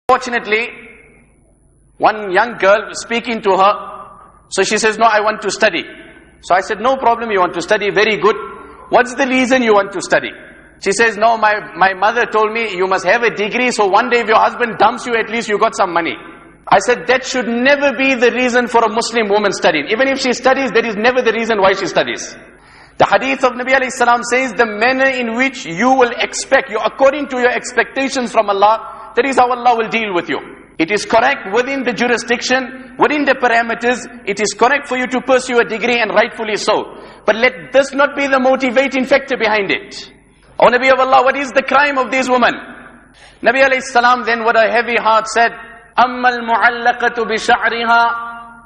Fortunately, one young girl was speaking to her, so she says, no, I want to study. So I said, no problem, you want to study, very good. What's the reason you want to study? She says, no, my mother told me you must have a degree, so one day if your husband dumps you, at least you got some money. I said, that should never be the reason for a Muslim woman studying. Even if she studies, that is never the reason why she studies. The hadith of Nabi alayhi salam says, the manner in which you will expect, according to your expectations from Allah, that is how Allah will deal with you. It is correct within the jurisdiction, within the parameters, it is correct for you to pursue a degree, and rightfully so. But let this not be the motivating factor behind it. O Nabi of Allah, what is the crime of these women? Nabi alayhi salam then with a heavy heart said, أَمَّا الْمُعَلَّقَةُ بِشَعْرِهَا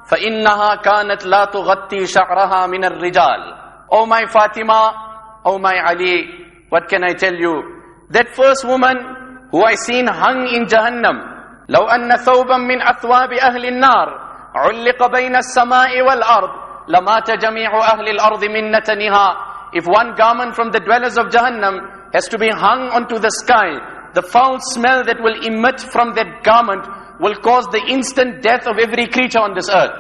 فَإِنَّهَا كَانَتْ لَا تُغَطِّي شَعْرَهَا مِنَ الرِّجَالِ. Oh my Fatima, oh my Ali, what can I tell you? That first woman who I seen hung in Jahannam, لو أن ثوبا من أثواب أهل النار علق بين السماء والأرض لمات جميع أهل الأرض من نتنها. If one garment from the dwellers of Jahannam has to be hung onto the sky, the foul smell that will emit from that garment will cause the instant death of every creature on this earth.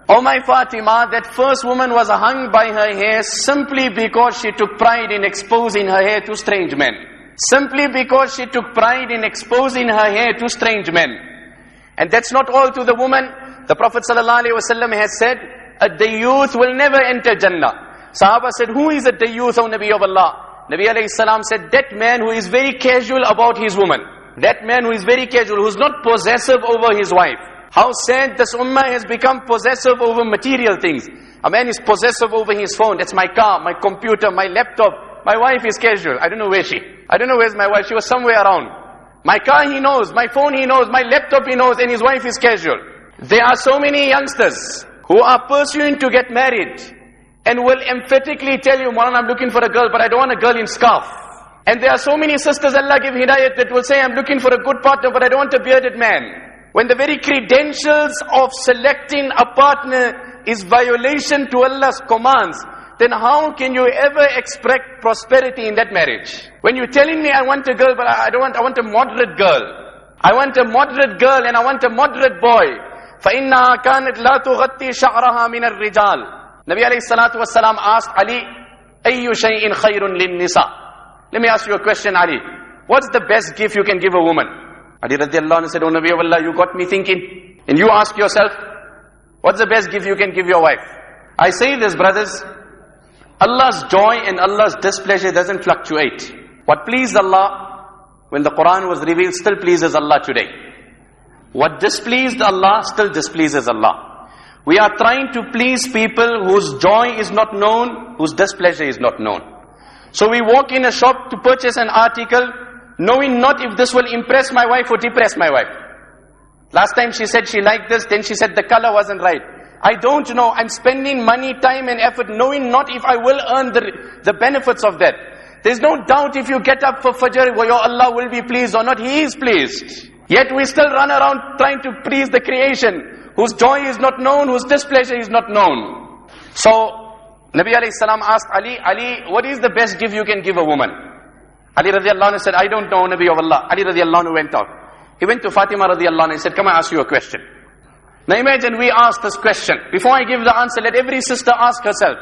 Oh my Fatima, that first woman was hung by her hair simply because she took pride in exposing her hair to strange men. Simply because she took pride in exposing her hair to strange men. And that's not all to the woman. The Prophet ﷺ has said, a Dayyooth will never enter Jannah. Sahaba said, who is a Dayyooth, O Nabi of Allah? Nabi alayhi salam said, that man who is very casual about his woman. That man who is very casual, who is not possessive over his wife. How sad this ummah has become possessive over material things. A man is possessive over his phone. That's my car, my computer, my laptop. My wife is casual. I don't know where she. I don't know where's my wife. She was somewhere around. My car he knows, my phone he knows, my laptop he knows, and his wife is casual. There are so many youngsters who are pursuing to get married and will emphatically tell you, Maulana, I'm looking for a girl, but I don't want a girl in scarf. And there are so many sisters, Allah give hidayat, that will say, I'm looking for a good partner, but I don't want a bearded man. When the very credentials of selecting a partner is violation to Allah's commands, then how can you ever expect prosperity in that marriage? When you're telling me I want a girl, but I want a moderate girl. I want a moderate girl and I want a moderate boy. فَإِنَّهَا كَانَتْ لَا تُغَطِّي شَعْرَهَا مِنَ الرِّجَالِ. Nabi alayhi salatu wasalam asked Ali, أَيُّ شَيْءٍ خَيْرٌ لِلنِّسَىٰ. Let me ask you a question, Ali. What's the best gift you can give a woman? Ali Radiyallahu said, oh Nabi of Allah, you got me thinking. And you ask yourself, what's the best gift you can give your wife? I say this, brothers, Allah's joy and Allah's displeasure doesn't fluctuate. What pleased Allah when the Quran was revealed still pleases Allah today. What displeased Allah still displeases Allah. We are trying to please people whose joy is not known, whose displeasure is not known. So we walk in a shop to purchase an article, knowing not if this will impress my wife or depress my wife. Last time she said she liked this, then she said the color wasn't right. I don't know. I'm spending money, time and effort, knowing not if I will earn the benefits of that. There's no doubt if you get up for Fajr, your Allah will be pleased or not. He is pleased. Yet we still run around trying to please the creation, whose joy is not known, whose displeasure is not known. So, Nabi alayhi salam asked Ali, Ali, what is the best gift you can give a woman? Ali Radiyallahu said, I don't know, Nabi of Allah. Ali Radiyallahu went out. He went to Fatima Radiyallahu and said, come I ask you a question. Now imagine we ask this question. Before I give the answer, let every sister ask herself.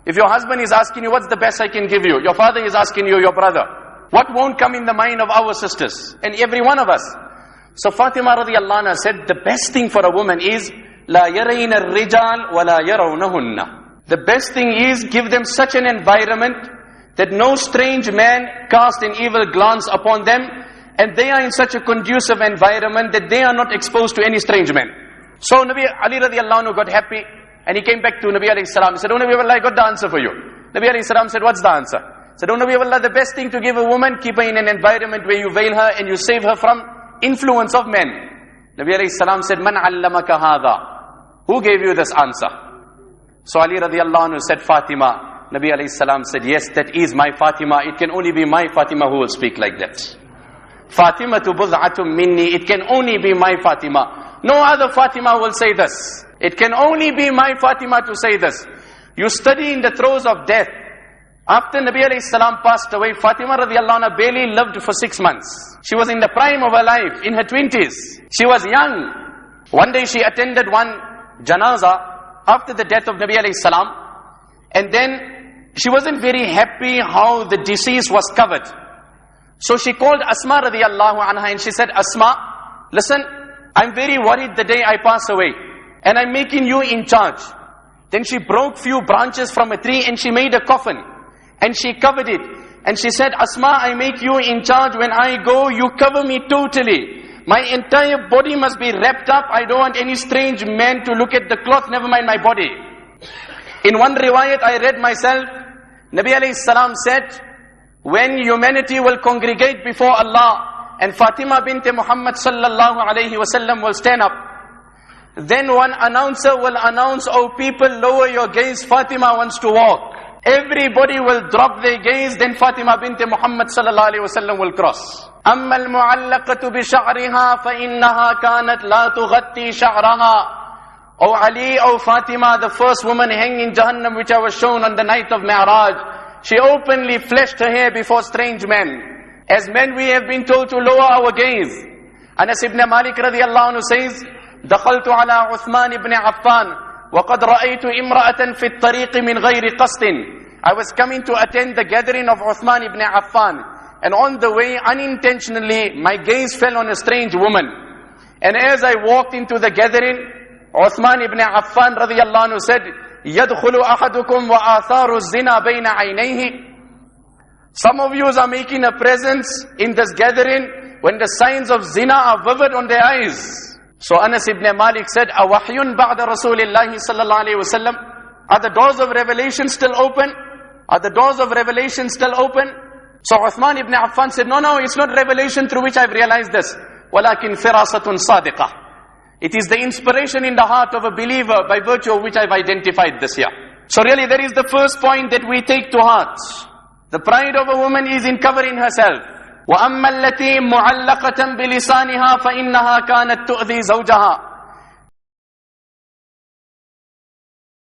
If your husband is asking you, what's the best I can give you? Your father is asking you, your brother. What won't come in the mind of our sisters? And every one of us. So Fatima Radiyallahu anha said, the best thing for a woman is, لَا يَرَيْنَ الرِّجَالِ وَلَا يَرَوْنَهُنَّ. The best thing is, give them such an environment that no strange man cast an evil glance upon them, and they are in such a conducive environment that they are not exposed to any strange man. So Nabi Ali Radiyallahu anhu got happy, and he came back to Nabi alayhi salam. He said, oh Nabi of Allah, I got the answer for you. Nabi alayhi salam said, what's the answer? He said, oh Nabi of Allah, the best thing to give a woman, keep her in an environment where you veil her and you save her from influence of men. Nabi alayhi salam said, man allamaka hadha? Who gave you this answer? So Ali Radiyallahu anhu said, Fatima. Nabi alayhi salam said, yes, that is my Fatima. It can only be my Fatima who will speak like that. Fatima tu bud'atum minni. It can only be my Fatima. No other Fatima will say this. It can only be my Fatima to say this. You study in the throes of death. After Nabi alayhi salam passed away, Fatima radiyallahu anha barely lived for 6 months. She was in the prime of her life, in her 20s. She was young. One day she attended one janaza after the death of Nabi alayhi salam, and then she wasn't very happy how the deceased was covered. So she called Asma radiyallahu anha and she said, Asma, listen, I'm very worried the day I pass away, and I'm making you in charge. Then she broke few branches from a tree and she made a coffin. And she covered it. And she said, Asma, I make you in charge. When I go, you cover me totally. My entire body must be wrapped up. I don't want any strange man to look at the cloth, never mind my body. In one riwayat I read myself, Nabi alayhi salam said, when humanity will congregate before Allah, and Fatima bint Muhammad sallallahu alaihi wasallam will stand up, then one announcer will announce, oh people, lower your gaze, Fatima wants to walk. Everybody will drop their gaze, then Fatima bint Muhammad sallallahu alaihi wasallam will cross. أما المعلقة بشعرها فإنها كانت لا تغطي شعرها. O Ali, O Fatima, the first woman hanging in Jahannam which I was shown on the night of Mi'raj, she openly fleshed her hair before strange men. As men we have been told to lower our gaze. Anas ibn Malik radiyallahu anhu says, دخلت على عثمان ibn Affan وَقَدْ رَأَيْتُ إِمْرَأَةً فِي الطَّرِيقِ مِنْ غَيْرِ قَصْدٍ. I was coming to attend the gathering of Uthman ibn Affan, and on the way, unintentionally, my gaze fell on a strange woman. And as I walked into the gathering, Uthman ibn Affan radiyallahu anhu said, يَدْخُلُ أَحَدُكُمْ وَآثَارُ الزِّنَا بَيْنَ عَيْنَيْهِ. Some of you are making a presence in this gathering when the signs of zina are vivid on their eyes. So Anas ibn Malik said, أَوَحْيٌ بَعْدَ رَسُولِ اللَّهِ صَلَّى اللَّهُ عَلَيْهِ وَسَلَّمْ. Are the doors of revelation still open? Are the doors of revelation still open? So Uthman ibn Affan said, no, it's not revelation through which I've realized this. وَلَكِنْ فِرَاسَةٌ صَادِقَةٌ. It is the inspiration in the heart of a believer by virtue of which I've identified this here. So really that is the first point that we take to heart. The pride of a woman is in covering herself. وَأَمَّا الَّتِي مُعَلَّقَةً بِلِسَانِهَا فَإِنَّهَا كَانَتْ تُؤْذِي زَوْجَهَا.